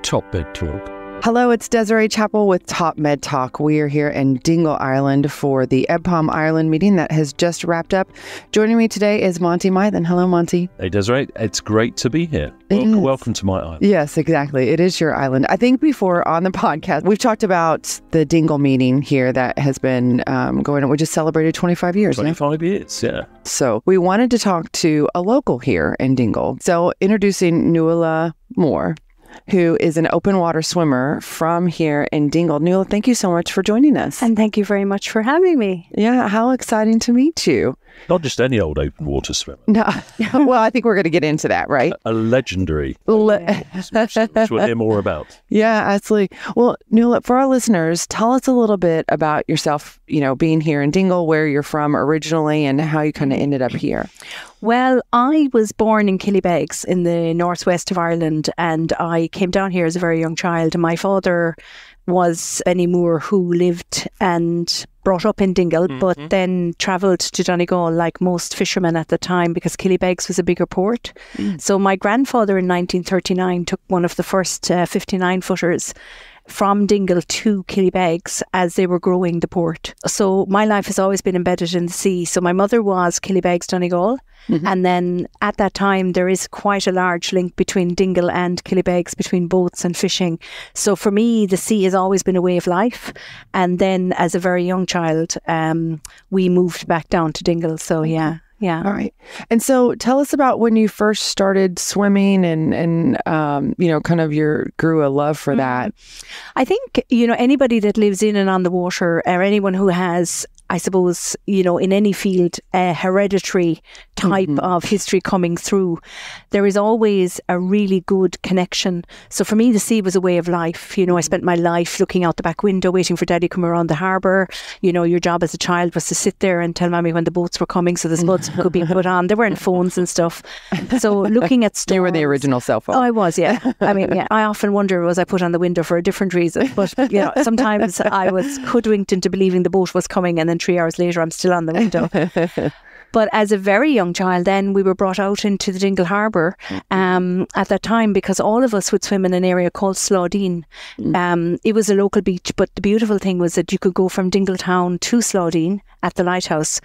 Top Med Talk. Hello, it's Desiree Chappell with Top Med Talk. We are here in Dingle, Ireland for the EBPOM Ireland meeting that has just wrapped up. Joining me today is Monty Mythen. Hello, Monty. Hey, Desiree. It's great to be here. Welcome to my island. Yes, exactly. It is your island. I think before on the podcast, we've talked about the Dingle meeting here that has been going on. We just celebrated 25 years. 25 years, yeah. So we wanted to talk to a local here in Dingle. So introducing Nuala Moore, who is an open water swimmer from here in Dingle. Nuala, thank you so much for joining us. And thank you very much for having me. Yeah, how exciting to meet you. Not just any old open water swimmer. No, well, I think we're going to get into that, right? A legendary, which we'll hear more about. Yeah, absolutely. Well, Nuala, for our listeners, tell us a little bit about yourself, being here in Dingle, where you're from originally, and how you kind of ended up here. Well, I was born in Killybegs in the northwest of Ireland, and I came down here as a very young child. My father was Benny Moore, who lived and brought up in Dingle, but then travelled to Donegal like most fishermen at the time because Killybegs was a bigger port. So my grandfather in 1939 took one of the first 59-footers from Dingle to Killybegs as they were growing the port. So my life has always been embedded in the sea. So my mother was Killybegs, Donegal. And then at that time, there is quite a large link between Dingle and Killybegs, between boats and fishing. So for me, the sea has always been a way of life. And then as a very young child, we moved back down to Dingle. So yeah. Yeah. All right. And so tell us about when you first started swimming and kind of grew a love for that. I think, anybody that lives in and on the water, or anyone who has, I suppose, in any field, a hereditary type of history coming through, there is always a really good connection. So for me, the sea was a way of life. I spent my life looking out the back window, waiting for Daddy to come around the harbour. Your job as a child was to sit there and tell Mommy when the boats were coming so the spuds could be put on. There weren't phones and stuff. So looking at storms. You were the original cell phone. Oh, I was, yeah. I mean, yeah. I often wonder, was I put on the window for a different reason? But, sometimes I was hoodwinked into believing the boat was coming, and then 3 hours later, I'm still on the window. But as a very young child, then we were brought out into the Dingle Harbour at that time because all of us would swim in an area called Slawdeen. It was a local beach, but the beautiful thing was that you could go from Dingle town to Slawdeen at the lighthouse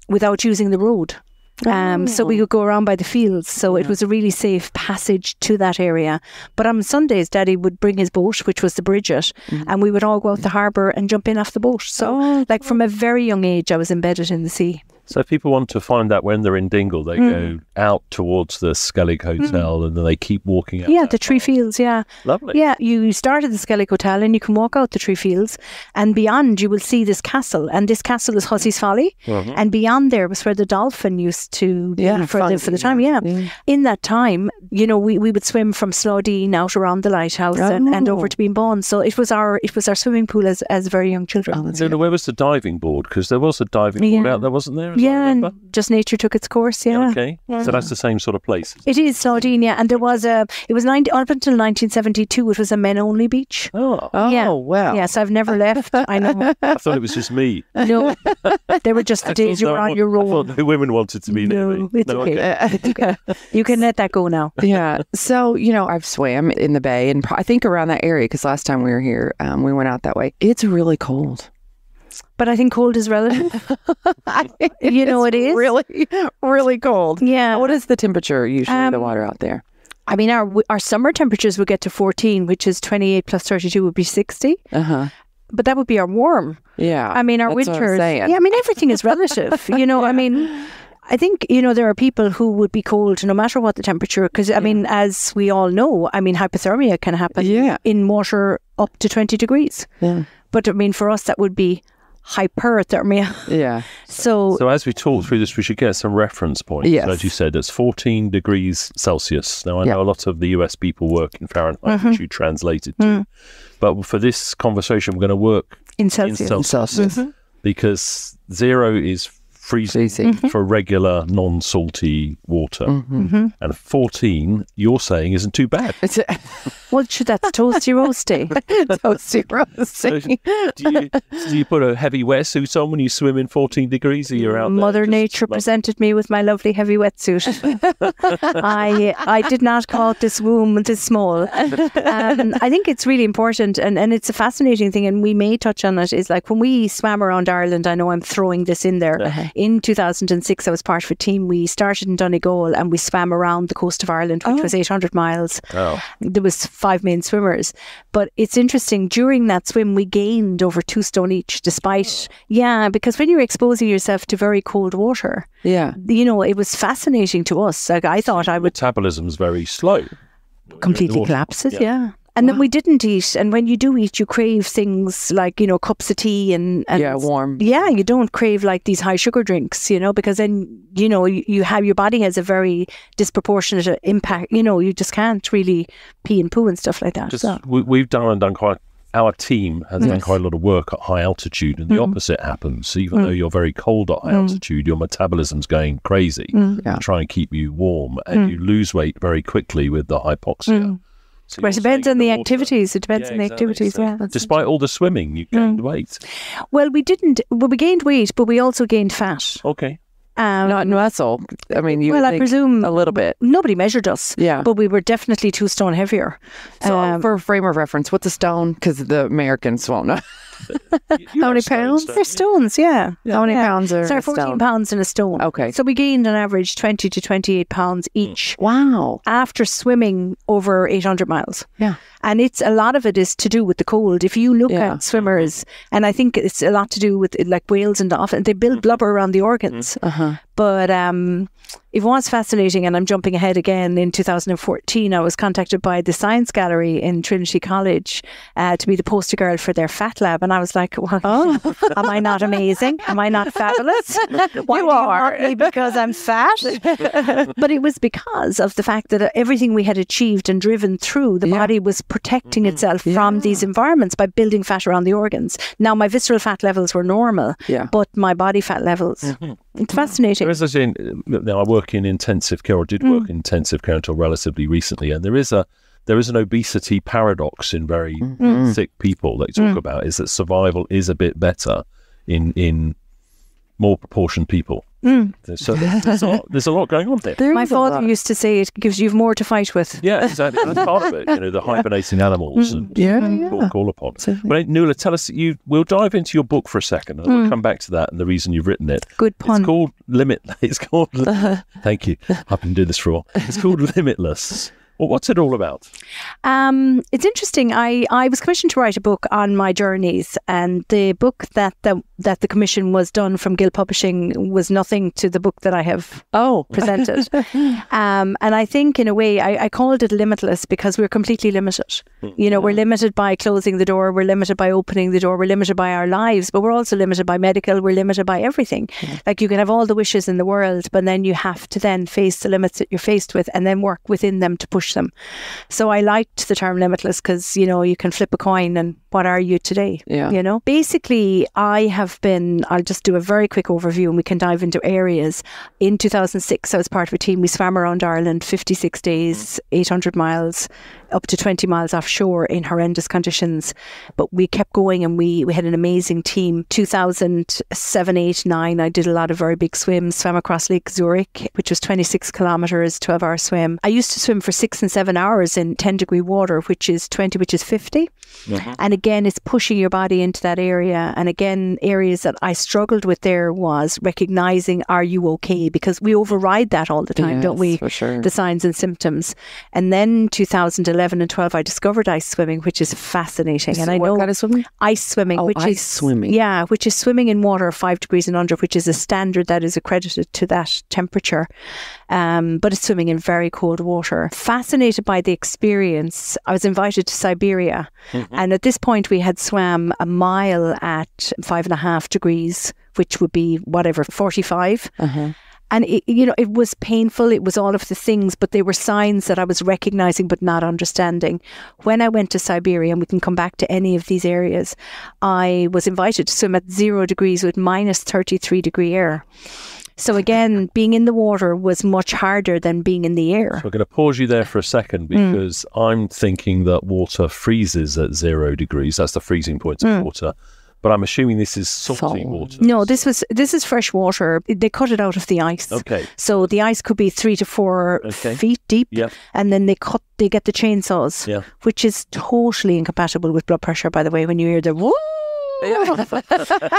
without using the road. So we could go around by the fields. So it was a really safe passage to that area. But on Sundays, Daddy would bring his boat, which was the Bridget, and we would all go out the harbour and jump in off the boat. So from a very young age, I was embedded in the sea. So if people want to find that when they're in Dingle, they go out towards the Skellig Hotel and then they keep walking out. Yeah, the Tree Fields, yeah. Lovely. Yeah, you start at the Skellig Hotel and you can walk out the Tree Fields, and beyond you will see this castle, and this castle is Hussey's Folly, and beyond there was where the dolphin used to be for the time. In that time, we would swim from Slawdeen out around the lighthouse and over to Beanbawn. So it was our swimming pool as very young children. So where was the diving board? Because there was a diving board out there, wasn't there? Yeah, and just nature took its course, yeah. Okay, so that's the same sort of place. It is Slawdeen, yeah, and there was up until 1972, it was a men-only beach. Oh, wow. Yes, I've never left, I know. I thought it was just me. No, they were just the days you were on your own. I thought the women wanted to be near me. It's okay. It's okay. You can let that go now. Yeah, so, I've swam in the bay, and I think around that area, because last time we were here, we went out that way. It's really cold. But I think cold is relative. It is. Really, really cold. Yeah. What is the temperature usually the water out there? I mean, our summer temperatures would get to 14, which is 28 plus 32 would be 60. But that would be our warm. Yeah. I mean, our winters. Yeah, I mean, everything is relative. I mean, I think, there are people who would be cold no matter what the temperature. Because, I mean, as we all know, hypothermia can happen in water up to 20 degrees. Yeah. But, I mean, for us, that would be hyperthermia. Yeah. So as we talk through this, we should get some reference points. Yes. As you said, it's 14 degrees Celsius. Now, I know a lot of the US people work in Fahrenheit, which you translated to. But for this conversation, we're going to work in Celsius. Because 0 is freezing for regular non-salty water. And 14, you're saying, isn't too bad. Well, that's toasty roasty. Toasty roasty. Do you put a heavy wetsuit on when you swim in 14 degrees, or you're out there? Mother Nature presented me with my lovely heavy wetsuit. I did not call this womb this small. I think it's really important, and it's a fascinating thing, and we may touch on it, is like when we swam around Ireland, I know I'm throwing this in there. In 2006, I was part of a team. We started in Donegal and we swam around the coast of Ireland, which was 800 miles. There was 5 main swimmers. But it's interesting, during that swim, we gained over 2 stone each, despite, because when you're exposing yourself to very cold water, it was fascinating to us. Like, I thought I would... Metabolism's very slow. Completely collapses, And then we didn't eat. And when you do eat, you crave things like, cups of tea and warm. Yeah, you don't crave like these high sugar drinks, because then, you have, your body has a very disproportionate impact. You just can't really pee and poo and stuff like that. We've done our team has done quite a lot of work at high altitude, and the opposite happens. So even though you're very cold at high altitude, your metabolism's going crazy to try and keep you warm, and you lose weight very quickly with the hypoxia. So it depends on the activities. It depends on the activities. So despite all the swimming, you gained weight. Well, we didn't. Well, we gained weight, but we also gained fat. Okay. Not muscle. I mean, I presume a little bit. Nobody measured us. Yeah, but we were definitely 2 stone heavier. So for a frame of reference, what's a stone? Because the Americans won't know. How many pounds? They're stones, How many pounds are 14 pounds in a stone. Okay. So we gained on average 20 to 28 pounds each. Wow. After swimming over 800 miles. Yeah. And a lot of it is to do with the cold. If you look at swimmers, and I think it's a lot to do with like whales and dolphins, they build blubber around the organs. But it was fascinating, and I'm jumping ahead again. In 2014, I was contacted by the Science Gallery in Trinity College to be the poster girl for their fat lab. And I was like, well, am I not amazing? Am I not fabulous? Why you are me because I'm fat? But it was because of the fact that everything we had achieved and driven through, the body was protecting itself from these environments by building fat around the organs. Now, my visceral fat levels were normal, but my body fat levels, it's fascinating. Now, I work in intensive care, or did work in intensive care until relatively recently, and there is an obesity paradox in very sick people that you talk about, is that survival is a bit better in more proportioned people. So there's a lot going on there. My father used to say it gives you more to fight with. Yeah, exactly. That's part of it. The hibernating animals and call upon. But Nuala, tell us. We'll dive into your book for a second, and we'll come back to that and the reason you've written it. Good pun. It's called Limitless. It's called. Thank you. I've been doing this for a while. It's called Limitless. Well, what's it all about? It's interesting. I was commissioned to write a book on my journeys, and the book that the commission was done from Gill Publishing was nothing to the book that I have presented. And I think in a way I called it Limitless because we're completely limited. We're limited by closing the door, we're limited by opening the door, we're limited by our lives, but we're also limited by medical, we're limited by everything. Like, you can have all the wishes in the world, but then you have to then face the limits that you're faced with and then work within them to push them. So I liked the term limitless because, you can flip a coin and what are you today? Basically, I'll just do a very quick overview and we can dive into areas. In 2006, I was part of a team. We swam around Ireland 56 days, 800 miles, up to 20 miles offshore in horrendous conditions. But we kept going and we had an amazing team. 2007, 8, 9, I did a lot of very big swims, swam across Lake Zurich, which was 26 kilometres, 12-hour swim. I used to swim for 6 and 7 hours in 10-degree water, which is 20, which is 50. And again, it's pushing your body into that area. And again, areas that I struggled with there was recognizing, are you okay? Because we override that all the time, don't we? For sure. The signs and symptoms. And then 2011 and 12, I discovered ice swimming, which is fascinating. And I know what kind of swimming? Ice swimming, swimming. Yeah, which is swimming in water 5 degrees and under, which is a standard that is accredited to that temperature. But it's swimming in very cold water. Fascinated by the experience, I was invited to Siberia. And at this point, we had swam a mile at 5.5 degrees, which would be 45. And it was painful. It was all of the things, but they were signs that I was recognizing but not understanding. When I went to Siberia, and we can come back to any of these areas, I was invited to swim at 0 degrees with minus 33 degree air. So again, being in the water was much harder than being in the air. So I'm going to pause you there for a second, because I'm thinking that water freezes at 0 degrees. That's the freezing point of water. But I'm assuming this is salty water. No, this is fresh water. They cut it out of the ice. Okay. So the ice could be 3 to 4 feet deep. Yeah. And then they get the chainsaws, which is totally incompatible with blood pressure, by the way, when you hear the woo.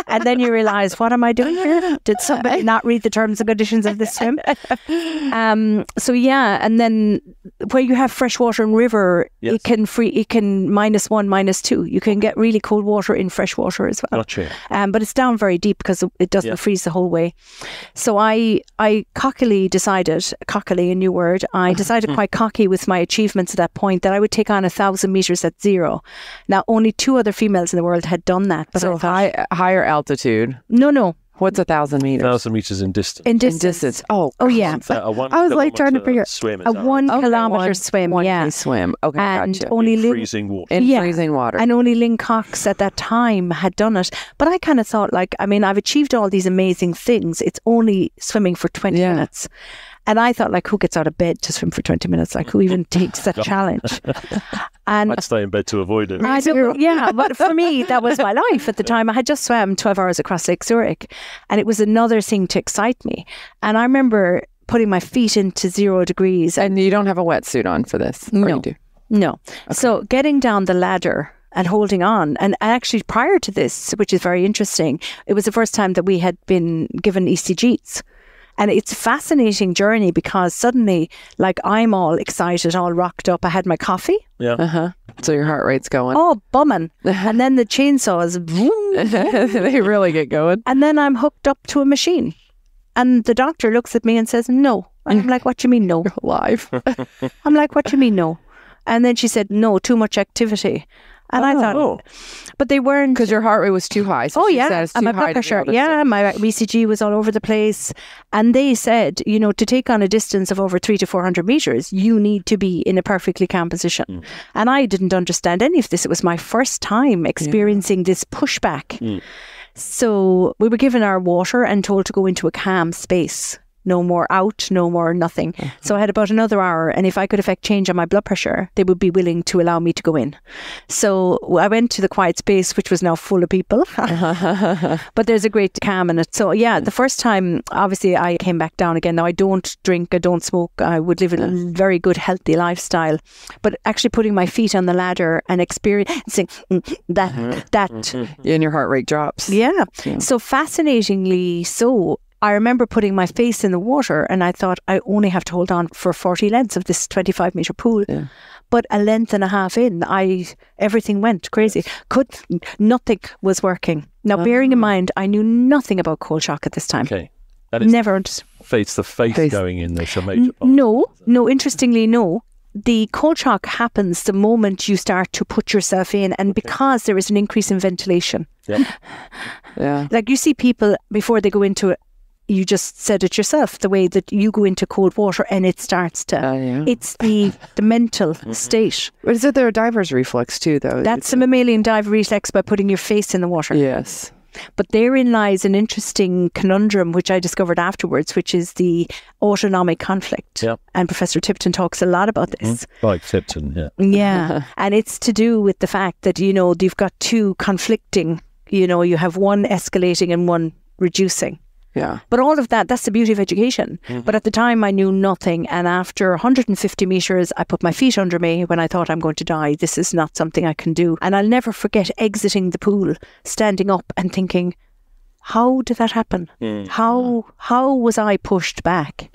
And then you realise, what am I doing here? Did somebody not read the terms and conditions of this swim? And then where you have fresh water in river, it can -1, -2. You can get really cold water in fresh water as well. Gotcha. But it's down very deep because it doesn't freeze the whole way. So I cockily decided, a new word, I decided quite cocky with my achievements at that point, that I would take on 1,000 metres at 0. Now, only 2 other females in the world had done that. But so higher altitude. No. What's 1,000 meters? 1,000 meters in distance. In distance. Oh yeah. I was like trying to figure swim. A 1 kilometer swim. One swim. Okay, and gotcha. only freezing water. Freezing water. And only Lynn Cox at that time had done it. But I kind of thought, I've achieved all these amazing things. It's only swimming for 20 minutes. And I thought, who gets out of bed to swim for 20 minutes? Who even takes that challenge? And I'd stay in bed to avoid it. But for me, that was my life at the time. I had just swam 12 hours across Lake Zurich, and it was another thing to excite me. And I remember putting my feet into 0 degrees. And you don't have a wetsuit on for this? No. Or you do? No. Okay. So getting down the ladder and holding on. And actually, prior to this, which is very interesting, it was the first time that we had been given ECGs. And it's a fascinating journey, because suddenly, I'm all excited, all rocked up. I had my coffee. Yeah. So your heart rate's going. Oh, bumming. And then the chainsaws. They really get going. And then I'm hooked up to a machine. And the doctor looks at me and says, no. And I'm like, what do you mean, no? You're alive. I'm like, what do you mean, no? And then she said, no, too much activity. And I thought, but they weren't. Because your heart rate was too high. So and my blood pressure. My ECG was all over the place. And they said, to take on a distance of over 300 to 400 meters, you need to be in a perfectly calm position. And I didn't understand any of this. It was my first time experiencing this pushback. So we were given our water and told to go into a calm space. No more out, no more nothing. So I had about another hour, and if I could effect change on my blood pressure, they would be willing to allow me to go in. So I went to the quiet space, which was now full of people, but there's a great calm in it. So the first time, obviously, I came back down again. Now, I don't drink, I don't smoke, I would live a very good, healthy lifestyle. But actually putting my feet on the ladder and experiencing that. And your heart rate drops. Yeah. So fascinatingly so, I remember putting my face in the water, and I thought, I only have to hold on for 40 lengths of this 25 metre pool. Yeah. But a length and a half in, everything went crazy. Nothing was working. Now, bearing in mind, I knew nothing about cold shock at this time. Okay. That is never. It's the face going in there. A major part. No. Interestingly, no. The cold shock happens the moment you start to put yourself in, and because there is an increase in ventilation. Yeah. You see people before they go into it. You just said it yourself, the way that you go into cold water and it starts to, it's the mental state. But is it their diver's reflex too, though? That's a mammalian dive reflex by putting your face in the water. Yes. But therein lies an interesting conundrum, which I discovered afterwards, which is the autonomic conflict. Yep. And Professor Tipton talks a lot about this. Like Tipton, Yeah. And it's to do with the fact that, you've got two conflicting, you have one escalating and one reducing. Yeah. But all of that's the beauty of education. But at the time I knew nothing. And after 150 metres, I put my feet under me when I thought, I'm going to die. This is not something I can do. And I'll never forget exiting the pool, standing up and thinking, how did that happen? How was I pushed back?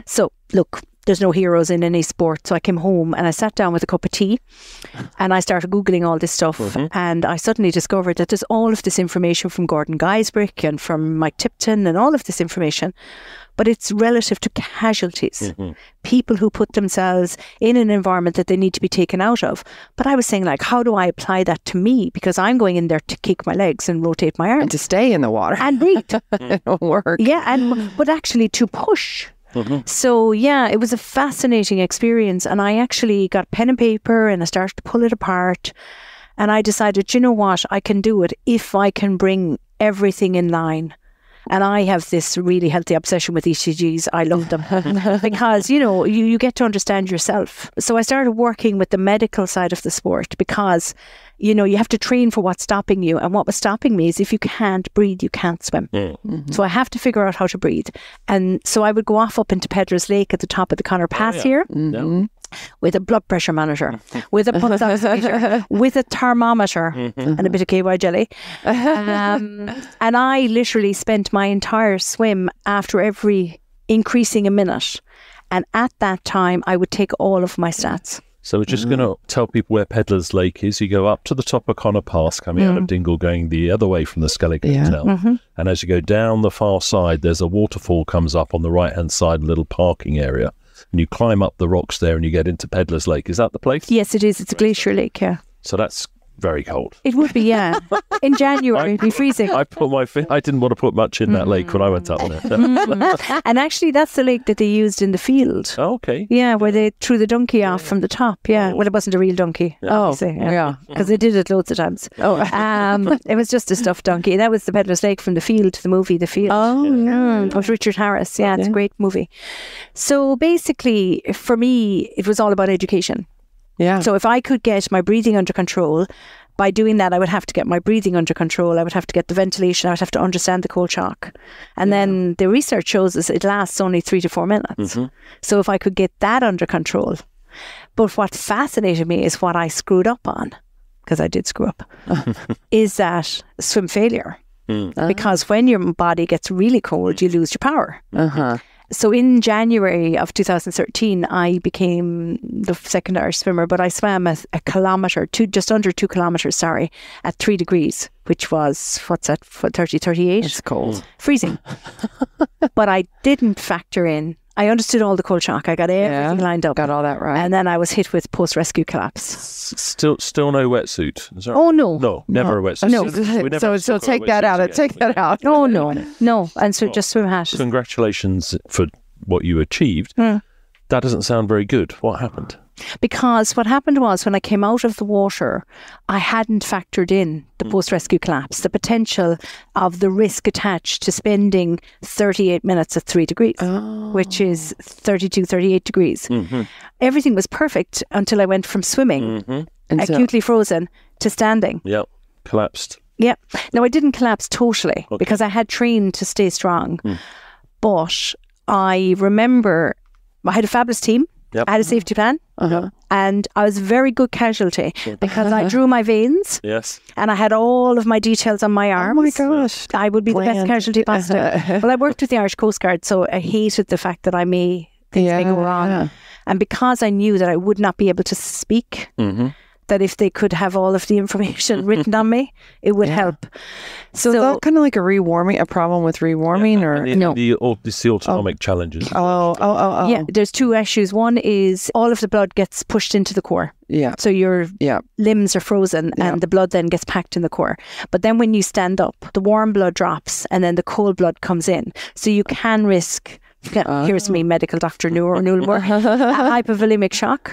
So look, there's no heroes in any sport. So I came home and I sat down with a cup of tea and I started Googling all this stuff. And I suddenly discovered that there's all of this information from Gordon Guisbrick and from Mike Tipton and all of this information. But it's relative to casualties, people who put themselves in an environment that they need to be taken out of. But I was saying, like, how do I apply that to me? Because I'm going in there to kick my legs and rotate my arms. And to stay in the water. And breathe. It'll work. Yeah, but actually to push. So, yeah, it was a fascinating experience. And I actually got pen and paper and I started to pull it apart. And I decided, you know what, I can do it if I can bring everything in line. And I have this really healthy obsession with ECGs. I love them because, you know, you get to understand yourself. So I started working with the medical side of the sport because, you know, you have to train for what's stopping you. And what was stopping me is if you can't breathe, you can't swim. So I have to figure out how to breathe. And so I would go off up into Peddler's Lake at the top of the Connor Pass here. With a blood pressure monitor, with a pulse oximeter, with a thermometer and a bit of KY jelly. And I literally spent my entire swim after every increasing a minute. And at that time, I would take all of my stats. So we're just going to tell people where Peddler's Lake is. You go up to the top of Connor Pass, coming out of Dingle, going the other way from the Skellig Hotel. And as you go down the far side, there's a waterfall comes up on the right-hand side, a little parking area. And you climb up the rocks there and you get into Peddler's Lake. Is that the place? Yes, it is. It's a glacier lake, yeah. So that's very cold. It would be, yeah. In January, it'd be freezing. I didn't want to put much in that lake when I went up there. And actually, that's the lake that they used in the field. Oh, okay. Yeah, where they threw the donkey off from the top. Yeah. Well, it wasn't a real donkey. Because they did it loads of times. It was just a stuffed donkey. That was the Peddler's Lake from The Field, the movie The Field. Of Richard Harris. Yeah, it's a great movie. So basically, for me, it was all about education. Yeah. So if I could get my breathing under control, by doing that, I would have to get my breathing under control. I would have to get the ventilation. I would have to understand the cold shock. And then the research shows us it lasts only 3 to 4 minutes. So if I could get that under control. But what fascinated me is what I screwed up on, because I did screw up, is that swim failure. Because when your body gets really cold, you lose your power. So in January of 2013, I became the second Irish swimmer, but I swam a kilometre, just under 2 kilometres, at 3 degrees, which was, 30, 38? It's cold. Freezing. But I didn't factor in. I understood all the cold shock. I got everything lined up. Got all that right. And then I was hit with post-rescue collapse. Still no wetsuit? Is that right? Oh, no. No, never a wetsuit. No. So take that out. Take that out. No. And so just swim hat. Congratulations for what you achieved. That doesn't sound very good. What happened? Because what happened was when I came out of the water, I hadn't factored in the post-rescue collapse, the potential of the risk attached to spending 38 minutes at 3 degrees, which is 32, 38 degrees. Everything was perfect until I went from swimming, acutely frozen, to standing. Yep, collapsed. Yeah. No, I didn't collapse totally because I had trained to stay strong. But I remember I had a fabulous team. I had a safety plan, and I was a very good casualty because I drew my veins. Yes. And I had all of my details on my arms. Oh my gosh. I would be the best casualty possible. Well, I worked with the Irish Coast Guard, so I hated the fact that things may go wrong. And because I knew that I would not be able to speak, that if they could have all of the information written on me, it would help. So is that kind of like a problem with rewarming, or no? The autonomic challenges. Oh. Yeah, there's 2 issues. One is all of the blood gets pushed into the core. Yeah. So your limbs are frozen and the blood then gets packed in the core. But then when you stand up, the warm blood drops and then the cold blood comes in. So you can risk... Here's me, medical doctor Nuala Moore, a hypovolemic shock.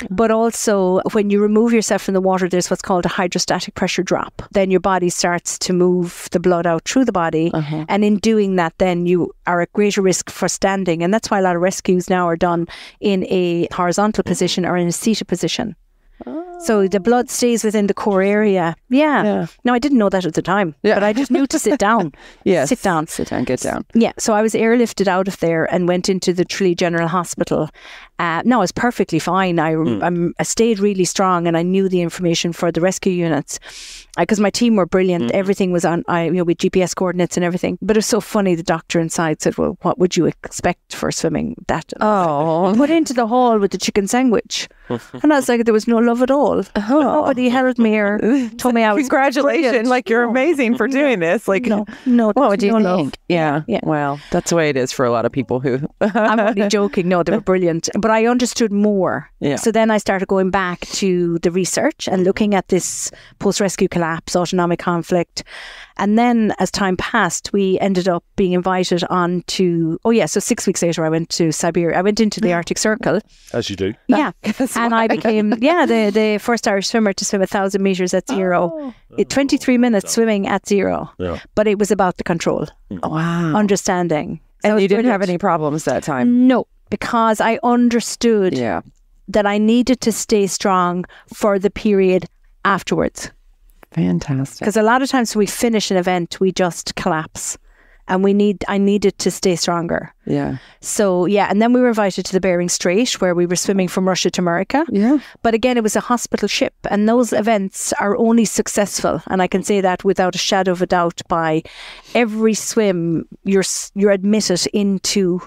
But also, when you remove yourself from the water, there's what's called a hydrostatic pressure drop. Then your body starts to move the blood out through the body. And in doing that, then you are at greater risk for standing. And that's why a lot of rescues now are done in a horizontal position or in a seated position. So the blood stays within the core area. Yeah. No, I didn't know that at the time, but I just knew to sit down. Yes. Sit down, get down. Yeah. So I was airlifted out of there and went into the Tralee General Hospital. No, I was perfectly fine. I stayed really strong, and I knew the information for the rescue units because my team were brilliant. Everything was on, with GPS coordinates and everything. But it was so funny. The doctor inside said, "Well, what would you expect for swimming that?" Put into the hall with the chicken sandwich, and I was like, there was no love at all. Nobody held me or told me I was congratulations, brilliant. Like you're amazing for doing this. Like no. What would you think? Love. Yeah. Well, that's the way it is for a lot of people who. I'm only joking. No, they were brilliant, but I understood more. Yeah. So then I started going back to the research and looking at this post-rescue collapse, autonomic conflict. And then as time passed, we ended up being invited on to, so 6 weeks later, I went to Siberia. I went into the Arctic Circle. As you do. Yeah. And I became, the first Irish swimmer to swim 1,000 metres at zero. 23 minutes swimming at zero. Yeah. But it was about the control. Wow. Understanding. And you didn't have any problems that time? No, because I understood that I needed to stay strong for the period afterwards. Fantastic. Because a lot of times when we finish an event, we just collapse. And I needed to stay stronger. Yeah. So, and then we were invited to the Bering Strait where we were swimming from Russia to America. Yeah. But again, it was a hospital ship, and those events are only successful. And I can say that without a shadow of a doubt. By every swim, you're admitted into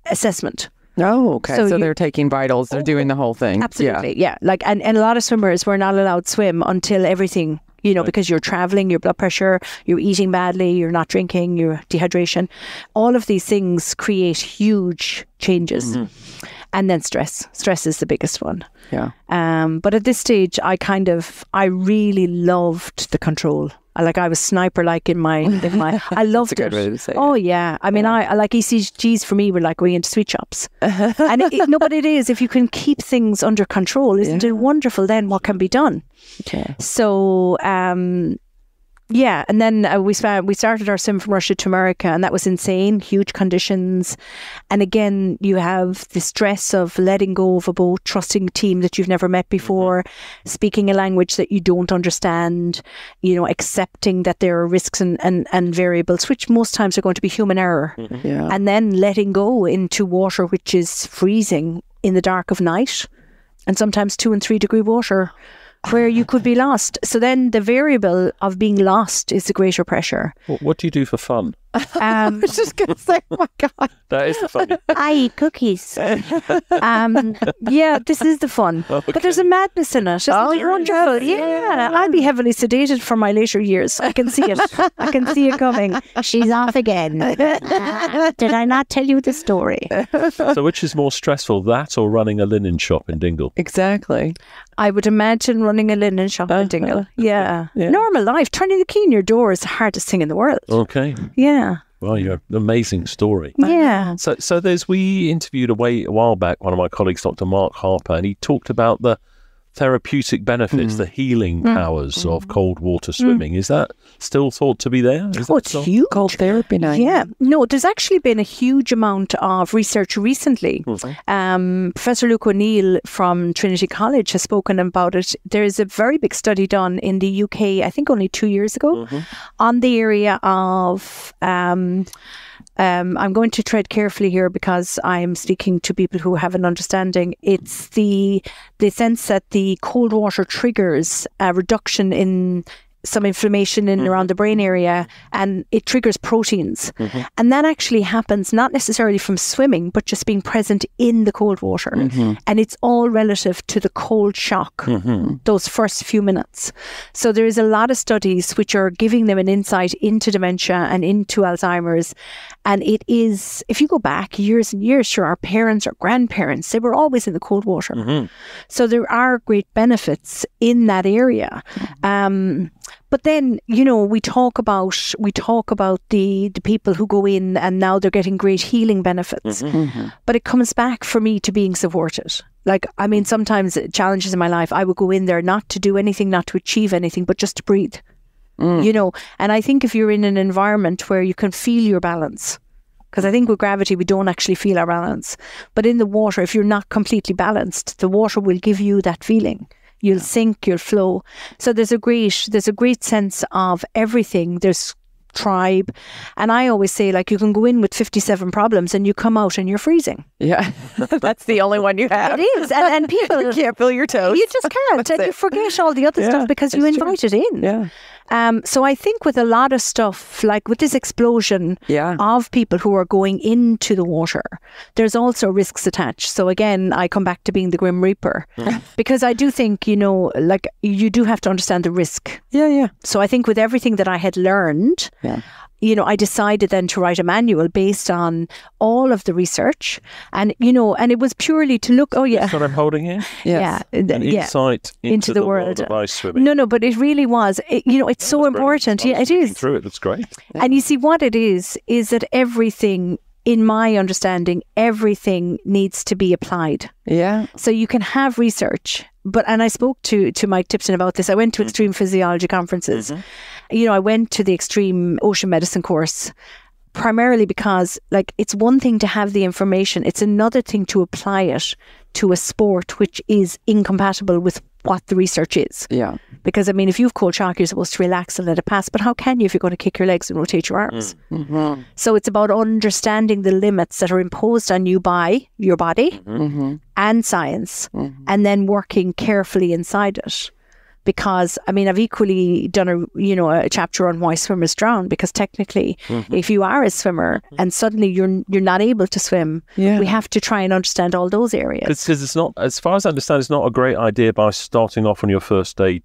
assessment. Oh, okay. So they're taking vitals. They're doing the whole thing. Absolutely. Yeah. Like, and a lot of swimmers were not allowed to swim until everything, because you're traveling, your blood pressure, you're eating badly, you're not drinking, your dehydration. All of these things create huge changes. Mm-hmm. And then stress. Stress is the biggest one. Yeah. But at this stage, I really loved the control. I was sniper-like in my I loved That's a good way to say it. Oh, yeah. I mean, I like ECGs for me were like going into sweet shops. And but it is, if you can keep things under control, isn't it wonderful then what can be done? Okay. So, and then we started our swim from Russia to America, and that was insane, huge conditions. And again, you have the stress of letting go of a boat, trusting a team that you've never met before, speaking a language that you don't understand, accepting that there are risks and variables, which most times are going to be human error. Yeah. And then letting go into water which is freezing in the dark of night, and sometimes 2 and 3 degree water, where you could be lost. So then the variable of being lost is the greater pressure. What do you do for fun? I was just going to say, oh my God. That is the fun. I eat cookies. This is the fun. Okay. But there's a madness in it. You're wonderful. Yeah. I'll be heavily sedated for my later years. I can see it. I can see it coming. She's off again. Did I not tell you the story? So which is more stressful, that or running a linen shop in Dingle? Exactly. I would imagine running a linen shop in Dingle. Yeah. Normal life. Turning the key in your door is the hardest thing in the world. Okay. Yeah. Well, you're an amazing story. Yeah. So we interviewed a while back one of my colleagues, Dr. Mark Harper, and he talked about the therapeutic benefits, the healing powers of cold water swimming. Is that still thought to be there? It's huge. Cold therapy now. Yeah. No, there's actually been a huge amount of research recently. Professor Luke O'Neill from Trinity College has spoken about it. There's a very big study done in the UK, I think only 2 years ago, on the area of... I'm going to tread carefully here because I'm speaking to people who have an understanding. It's the sense that the cold water triggers a reduction in some inflammation in around the brain area, and it triggers proteins. And that actually happens not necessarily from swimming, but just being present in the cold water. And it's all relative to the cold shock, those first few minutes. So there is a lot of studies which are giving them an insight into dementia and into Alzheimer's. And it is, if you go back years and years, sure, our parents or grandparents, they were always in the cold water. So there are great benefits in that area. But then, we talk about the people who go in and now they're getting great healing benefits. But it comes back for me to being supported. Sometimes challenges in my life, I would go in there not to do anything, not to achieve anything, but just to breathe. And I think if you're in an environment where you can feel your balance, Because I think with gravity, we don't actually feel our balance. But in the water, if you're not completely balanced, the water will give you that feeling. You'll sink, you'll flow. So there's a great sense of everything. There's tribe. And I always say, like, you can go in with 57 problems and you come out and you're freezing. Yeah. That's the only one you have. It is. And people... You can't feel your toes. You just can't. And you forget all the other stuff because you invite it in. Yeah. So I think with a lot of stuff, like with this explosion of people who are going into the water, there's also risks attached. So again, I come back to being the Grim Reaper because I do think, you know, like you do have to understand the risk. Yeah. So I think with everything that I had learned, you know, I decided then to write a manual based on all of the research, and you know, and it was purely to look. Oh yeah, that's what I'm holding here. Yes. An insight into the world of ice swimming. No, but it really was. You know, it's so important. Yeah, it is. Through it, that's great. Yeah. And you see, what it is that everything, in my understanding, everything needs to be applied. Yeah. So you can have research, and I spoke to Mike Tipton about this. I went to extreme physiology conferences. You know, I went to the extreme ocean medicine course primarily because, like, it's one thing to have the information. It's another thing to apply it to a sport which is incompatible with what the research is. Yeah. Because, I mean, if you have cold shock, you're supposed to relax and let it pass. But how can you if you're going to kick your legs and rotate your arms? So it's about understanding the limits that are imposed on you by your body and science, and then working carefully inside it. Because, I mean, I've equally done a chapter on why swimmers drown, because technically, if you are a swimmer and suddenly you're not able to swim, we have to try and understand all those areas. Because it's not, as far as I understand, it's not a great idea by starting off on your first day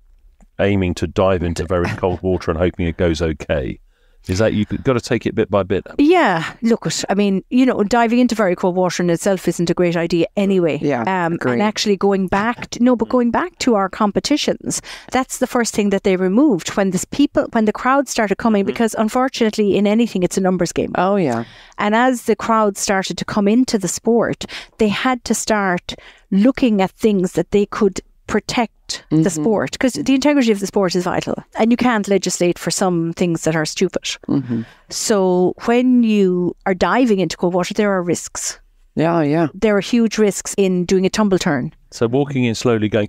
aiming to dive into very cold water and hoping it goes okay. Is that you've got to take it bit by bit? Yeah, look, I mean, you know, diving into very cold water in itself isn't a great idea anyway. Yeah, and actually going back to our competitions, that's the first thing that they removed when the crowd started coming, because unfortunately in anything it's a numbers game. Oh yeah. And as the crowd started to come into the sport, they had to start looking at things that they could protect the sport, because the integrity of the sport is vital, and you can't legislate for some things that are stupid. So when you are diving into cold water, there are risks. Yeah. There are huge risks in doing a tumble turn. So walking in slowly going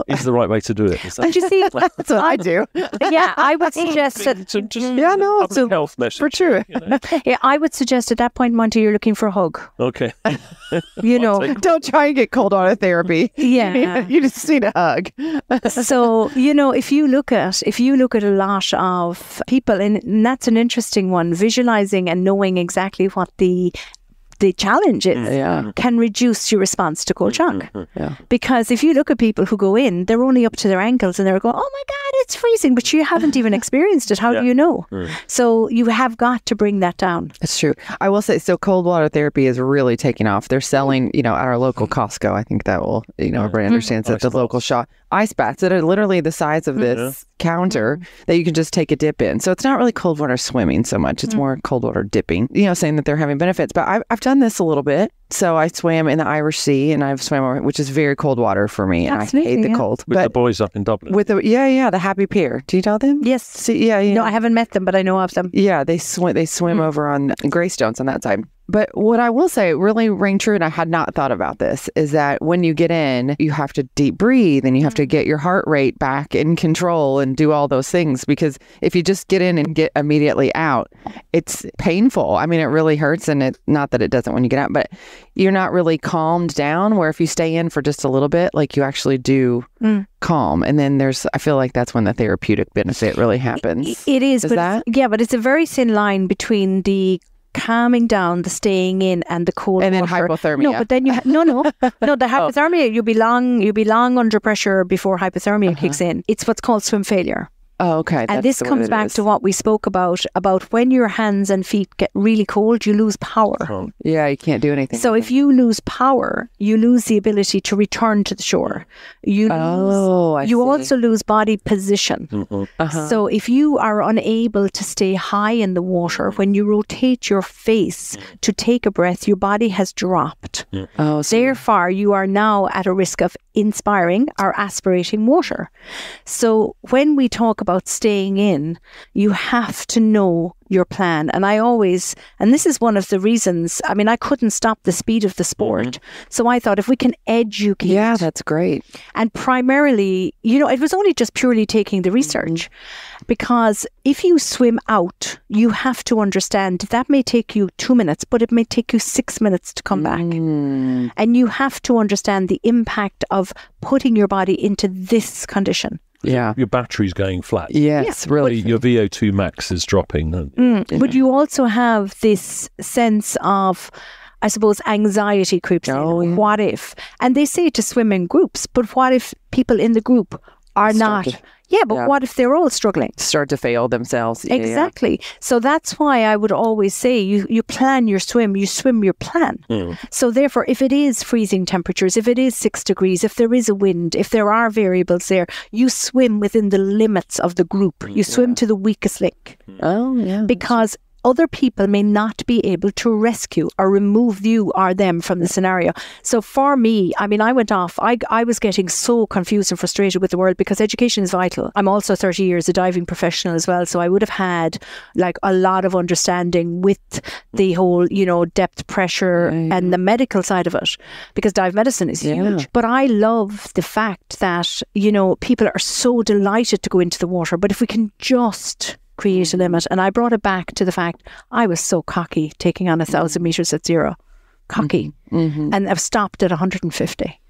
is the right way to do it. Is that And you see, That's what I do. yeah, I would suggest that. It's a health message for true. You know? Yeah, I would suggest at that point, Monty, you're looking for a hug. Okay. You know, Don't try and get cold water therapy. Yeah. You just need a hug. So, you know, if you look at a lot of people, and that's an interesting one, visualizing and knowing exactly what the challenge is can reduce your response to cold shock. Because if you look at people who go in, they're only up to their ankles and they're going, oh my God, it's freezing, but you haven't even experienced it. How do you know? So you have got to bring that down. It's true. I will say, so cold water therapy is really taking off. They're selling, you know, at our local Costco. I think that will, you know, everybody understands that the local shop. Ice baths that are literally the size of this counter that you can just take a dip in. So it's not really cold water swimming so much. It's more cold water dipping, you know, saying that they're having benefits. But I've done this a little bit. So I swam in the Irish Sea, and I've swam, which is very cold water for me. And Absolutely, I hate the cold. With the boys up in Dublin. With the the Happy Pier. Do you know them? Yes. See, yeah. No, I haven't met them, but I know of them. Yeah, they swim over on Greystones on that side. But what I will say really rang true, and I had not thought about this, is that when you get in, you have to deep breathe and you have to get your heart rate back in control and do all those things. Because if you just get in and get immediately out, it's painful. I mean, it really hurts, and it not that it doesn't when you get out, but you're not really calmed down, where if you stay in for just a little bit, like you actually do calm. And then I feel like that's when the therapeutic benefit really happens. It is. But it's a very thin line between the calming down, the staying in, and the cold and then water. hypothermia. No, but then the hypothermia, you'll be long under pressure before hypothermia kicks in. It's what's called swim failure. Oh, okay. And this comes back to what we spoke about when your hands and feet get really cold, you lose power. Yeah, you can't do anything. So if you lose power, you lose the ability to return to the shore. You also lose body position. So if you are unable to stay high in the water, when you rotate your face to take a breath, your body has dropped. Therefore, you are now at a risk of inspiring or aspirating water. So when we talk about staying in, you have to know your plan. And I always, and this is one of the reasons, I mean, I couldn't stop the speed of the sport. So I thought if we can educate. Yeah, that's great. And primarily, you know, it was only just purely taking the research. Because if you swim out, you have to understand that may take you 2 minutes, but it may take you 6 minutes to come back. And you have to understand the impact of putting your body into this condition. Yeah. Your battery's going flat. Yes, really. Your VO2 max is dropping. But you also have this sense of, I suppose, anxiety creeps in. What if? And they say to swim in groups, but what if people in the group are not? But what if they're all struggling? Start to fail themselves. Exactly. So that's why I would always say you plan your swim, you swim your plan. So therefore, if it is freezing temperatures, if it is 6 degrees, if there is a wind, if there are variables there, you swim within the limits of the group. You swim to the weakest link. Because other people may not be able to rescue or remove you or them from the scenario. So for me, I mean, I went off. I was getting so confused and frustrated with the world because education is vital. I'm also 30 years a diving professional as well. So I would have had like a lot of understanding with the whole, you know, depth pressure and the medical side of it, because dive medicine is huge. But I love the fact that, you know, people are so delighted to go into the water. But if we can just create a limit. And I brought it back to the fact I was so cocky taking on 1,000 meters at zero. Cocky. And I've stopped at 150.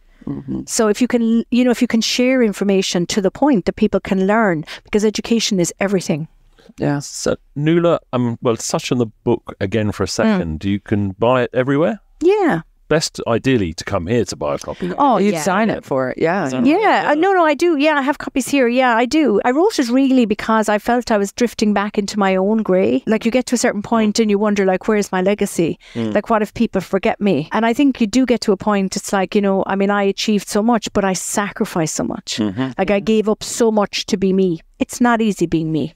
So if you can, you know, if you can share information to the point that people can learn, because education is everything. Yeah. So Nuala, well, touch on the book again for a second. You can buy it everywhere? Yeah. Best ideally to come here to buy a copy. Oh, you'd sign it for it. Yeah. No, I do. Yeah, I have copies here. Yeah, I do. I wrote it really because I felt I was drifting back into my own grey. Like you get to a certain point and you wonder, like, where's my legacy? Like, what if people forget me? And I think you do get to a point, it's like, you know, I mean, I achieved so much, but I sacrificed so much. Like I gave up so much to be me. It's not easy being me.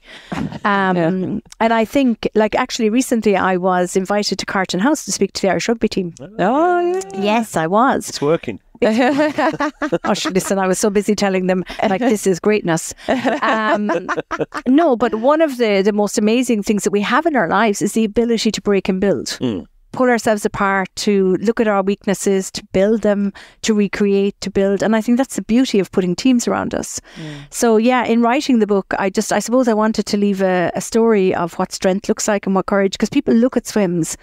And I think, like, actually recently I was invited to Carton House to speak to the Irish rugby team. Oh, yeah. Yes, I was. It's working. Listen, I was so busy telling them, like, this is greatness. No, but one of the most amazing things that we have in our lives is the ability to break and build. Pull ourselves apart, to look at our weaknesses, to build them, to recreate, to build. And I think that's the beauty of putting teams around us. So yeah, in writing the book, I suppose I wanted to leave a story of what strength looks like and what courage, because people look at swims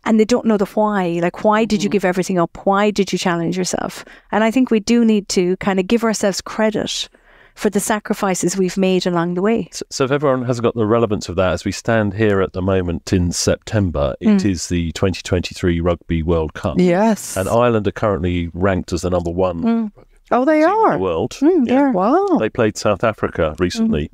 and they don't know the why. Like, why did you give everything up? Why did you challenge yourself? And I think we do need to kind of give ourselves credit for the sacrifices we've made along the way. So if everyone has got the relevance of that, as we stand here at the moment in September, it is the 2023 Rugby World Cup. Yes. And Ireland are currently ranked as the number one Oh, they team are. in the world. Wow. They played South Africa recently,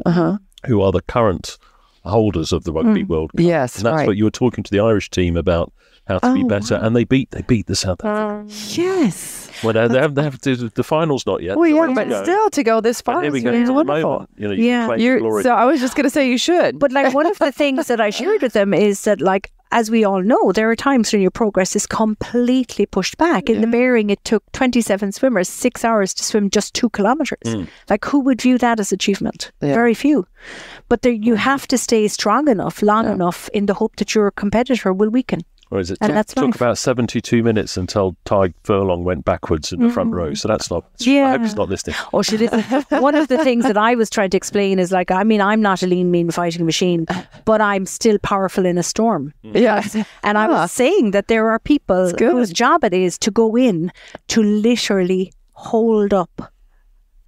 who are the current holders of the Rugby World Cup. Yes, and that's what you were talking to the Irish team about, how to be better, and they beat the South Africans. Yes. Well, they have to, the finals not yet. Well, yeah, but still to go this far is wonderful. You know, you claim glory. So I was just going to say you should. But like one of the things that I shared with them is that, like, as we all know, there are times when your progress is completely pushed back. In the Bering, it took 27 swimmers 6 hours to swim just 2 kilometres. Like, who would view that as achievement? Very few. But you have to stay strong enough, long enough, in the hope that your competitor will weaken. Or is it took about 72 minutes until Ty Furlong went backwards in the front row. So that's not, I hope he's not listening. Oh, she did. One of the things that I was trying to explain is, like, I mean, I'm not a lean, mean fighting machine, but I'm still powerful in a storm. Yes. And I was saying that there are people whose job it is to go in to literally hold up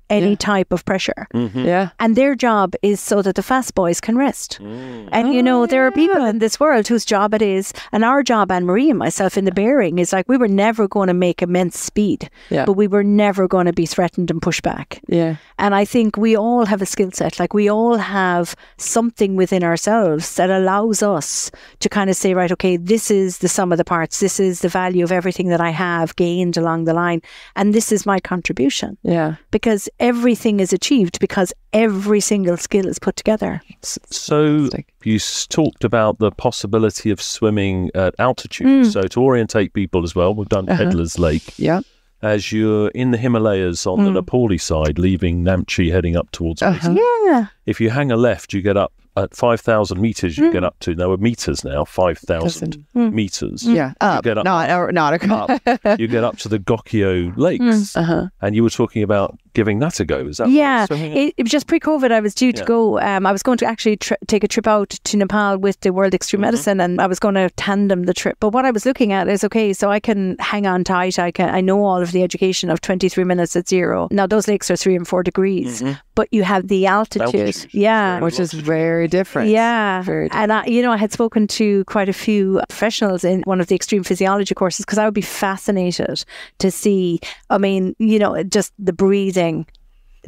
any type of pressure. And their job is so that the fast boys can rest. And you know, there are people in this world whose job it is, and our job, Anne-Marie and myself in the Bering, is like, we were never going to make immense speed, but we were never going to be threatened and pushed back. And I think we all have a skill set. Like, we all have something within ourselves that allows us to kind of say, right, okay, this is the sum of the parts. This is the value of everything that I have gained along the line. And this is my contribution. Because everything is achieved because every single skill is put together. So you talked about the possibility of swimming at altitude. So to orientate people as well, we've done Peddler's Lake. As you're in the Himalayas on the Nepali side, leaving Namche, heading up towards If you hang a left, you get up at 5,000 meters, you get up to, now we're meters now, 5,000 meters. Yeah, up, get up, not up. You get up to the Gokyo Lakes, and you were talking about giving that a go. Is that yeah? Right? It was just pre-COVID. I was due to go. I was going to actually take a trip out to Nepal with the World Extreme Medicine, and I was going to tandem the trip. But what I was looking at is, okay, so I can hang on tight. I know all of the education of 23 minutes at zero. Now those lakes are 3 and 4 degrees, but you have the altitude. Yeah, which is very different. Yeah, very different. And I had spoken to quite a few professionals in one of the extreme physiology courses, because I would be fascinated to see. I mean, just the breathing.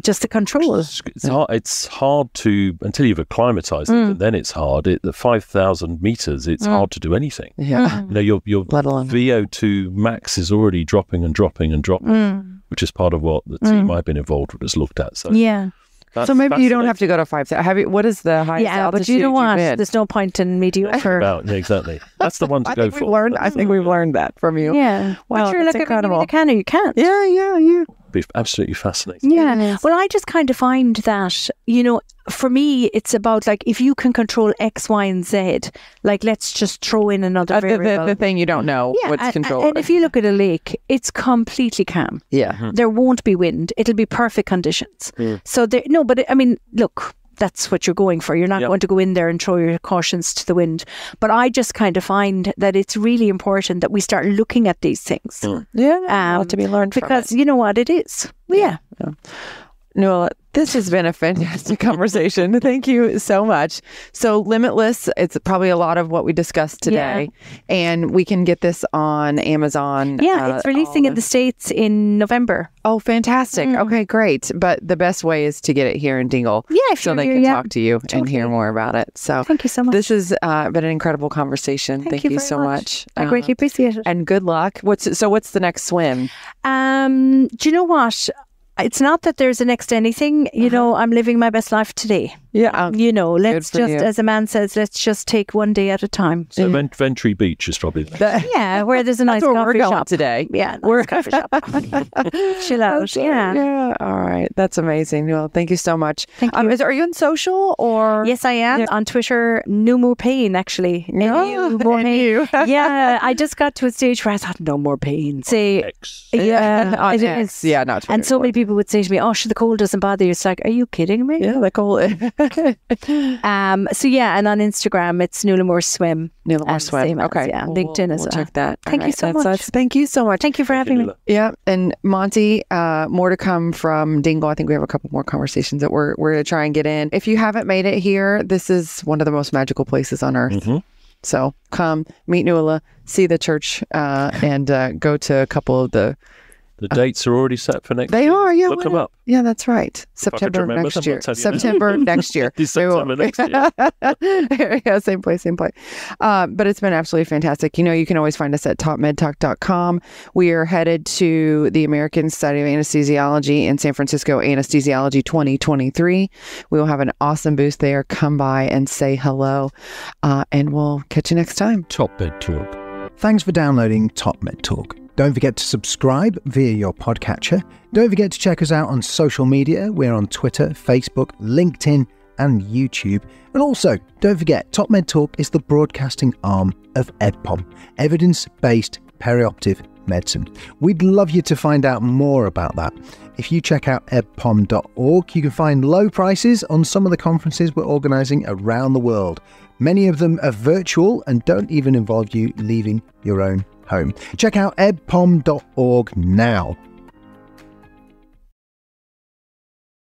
Just the control. It's hard to, until you've acclimatized it, and then it's hard. At 5,000 meters, it's hard to do anything. Yeah. Your VO2 max is already dropping and dropping and dropping, which is part of what the team I've been involved with has looked at. So So maybe you don't have to go to 5,000. What is the highest altitude? But you know what? There's no point in mediocre. Exactly. That's the one to go for. I think we've learned that from you. Yeah. Wow, sure, that's like incredible. You can or you can't. Yeah. Be absolutely fascinating. Yeah. Well, I just kind of find that, for me, it's about like, if you can control X, Y, and Z, like, let's just throw in another variable. The thing you don't know what's controlled. And if you look at a lake, it's completely calm. Yeah. There won't be wind. It'll be perfect conditions. So look, that's what you're going for. You're not going to go in there and throw your cautions to the wind. But I just kind of find that it's really important that we start looking at these things. Yeah, to be learned because from you know what it is. Yeah. Nuala, this has been a fantastic conversation. Thank you so much. So Limitless, it's probably a lot of what we discussed today. And we can get this on Amazon. Yeah, it's releasing in the States in November. Oh, fantastic. Okay, great. But the best way is to get it here in Dingle. Yeah, so they can talk to you and hear more about it. So thank you so much. This has been an incredible conversation. Thank you so much. I greatly appreciate it. And good luck. What's the next swim? Do you know what? It's not that there's a next anything. I'm living my best life today. Yeah. Let's just, as a man says, let's just take one day at a time. So Ventry Beach is probably where there's a nice coffee shop today. Yeah, nice coffee shop. Chill out. Yeah. All right. That's amazing. Well, thank you so much. Thank you. Are you on social or? Yes, I am on Twitter. No more pain, actually. No more pain. Yeah, I just got to a stage where I thought, no more pain. Say, X. Yeah, it X. is. Yeah, not Twitter. And so many people would say to me, "Oh, the cold doesn't bother you." It's like, are you kidding me? Yeah, the cold. So yeah, and on Instagram it's Nuala Moore Swim. Nuala Moore Swim. Okay, LinkedIn as well. Check that. Thank you so much. Thank you so much. Thank you for having me. Yeah, and Monty, more to come from Dingle. I think we have a couple more conversations that we're going to try and get in. If you haven't made it here, this is one of the most magical places on earth. So come meet Nuala, see the church, and go to a couple of the. The dates are already set for next year. They are, yeah. Look them up. Yeah, that's right. September next year. September next year. September next year. Yeah, same place. But it's been absolutely fantastic. You can always find us at topmedtalk.com. We are headed to the American Society of Anesthesiology in San Francisco, Anesthesiology 2023. We will have an awesome booth there. Come by and say hello. And we'll catch you next time. Top Med Talk. Thanks for downloading Top Med Talk. Don't forget to subscribe via your podcatcher. Don't forget to check us out on social media. We're on Twitter, Facebook, LinkedIn, and YouTube. And also, don't forget, Top Med Talk is the broadcasting arm of EBPOM, Evidence-Based Perioperative Medicine. We'd love you to find out more about that. If you check out ebpom.org, you can find low prices on some of the conferences we're organising around the world. Many of them are virtual and don't even involve you leaving your own home. Check out ebpom.org now.